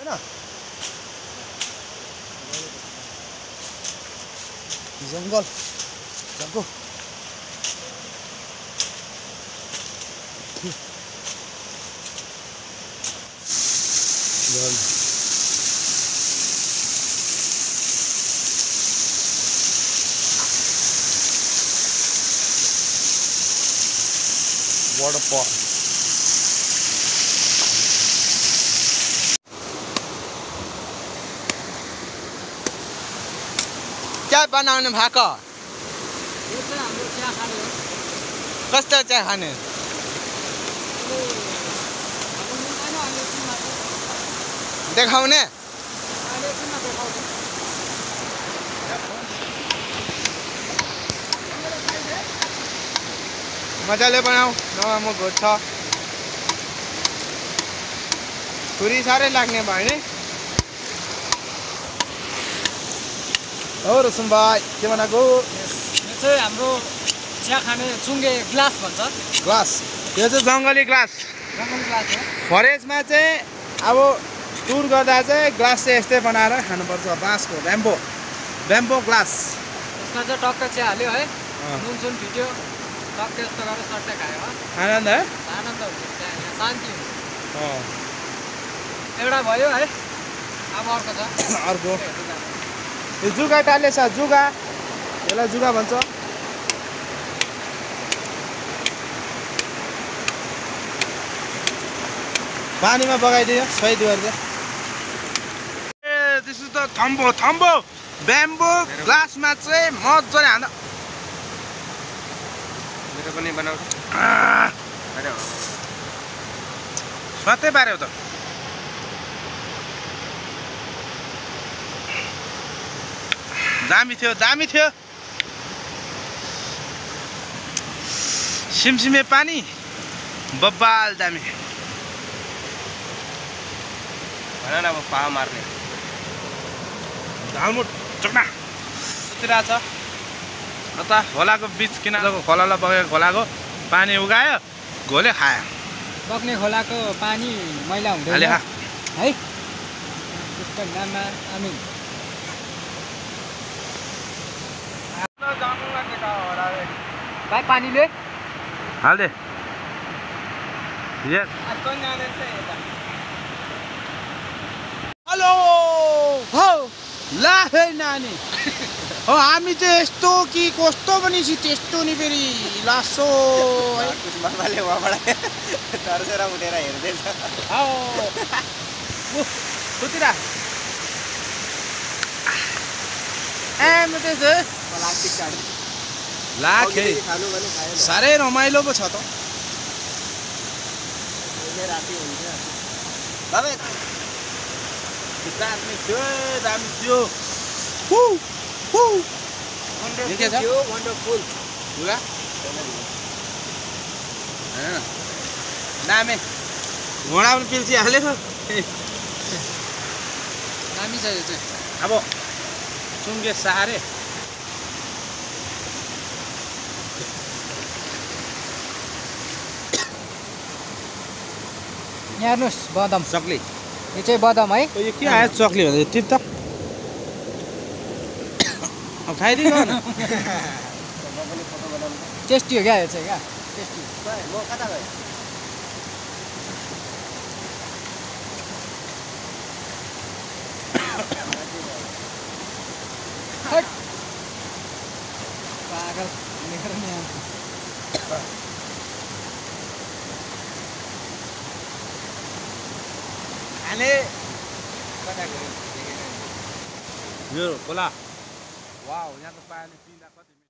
हैन जंगल जंगल waterfall क्या बनाउनु भएको यो चाहिँ हाम्रो चिया खाने हो कस्तो चिया खाने देखाउने मजाले बनाऊ नराम्रो घोट छ छुरी साह्रै लाग्ने भयो नि हो रसुम भाइ के बनाएको यो चाहिँ हाम्रो चिया खाने चुङ्गे ग्लास भन्छ ग्लास यो चाहिँ जङ्गली ग्लास जङ्गली ग्लास हो फरेस्टमा चाहिँ अब टुर गर्दा चाहिँ ग्लास चाहिँ यस्तै बनाएर खानुपर्छ बाँसको ब्याम्बो ग्लास यसमा चाहिँ टक्क चिया हाल्यो है नुन सुन फिट्यो टक्क यस्तो गरेर सट्टै खायो हो आनन्द है आनन्द हुन्छ त्यहाँ शान्ति हुन्छ अँ एउटा भयो है अब अर्को छ अर्को यो जुगा टालेछ जुगा यसलाई जुगा भन्छ पानीमा बगाइदियो सही दियो ए दिस इज द थम्बो ब्याम्बो ग्लासमा चाहिँ मजाले हान्दा मेरो पनि बनाऊ स्वातै पार्यो त दामी थियो सिमसिमे पानी बब्बाल दामी भन न अब पा मार्ने झालमुट चक्ना सुतिरहेछ कता खोलाको बिच किनारको खोलालाई बगेको खोलाको पानी उगायो घोले खायो बग्ने खोलाको पानी मैला हुँदैन है त्यसको नाममा आमिन भाइ पानीले हाल्दे हेलो हौ ला है नानी हो हामी चाहिँ यस्तो कि कस्तो पनि त्यस्तो नि फेरि लासो मामाले उहाँबाट तर्सेर उठेर हेर्दैछ हौ सुतिरा ए म त्यसो प्लास्टिक काट्नु लाखे खानु भने खायो साह्रै रमाइलो पो छ त राति हुन्छ बाबा दामी थियो वन्डरफुल लुगा दामी घोडा पनि पिल्चिहाल्यो दामी छ यो चाहिँ अब चुङ्गे सारे यहाँ हेर्नुहोस् बदाम चक्ली यो चाहिँ बदाम है यो के आयो चक्ली भन्दा टिप त अब खाइदिनु न टेस्टी हो क्या यो चाहिँ क्या टेस्टी म कता गएँ पागल मेरो नि खाने यो खोला वाउ यहाँ त पानी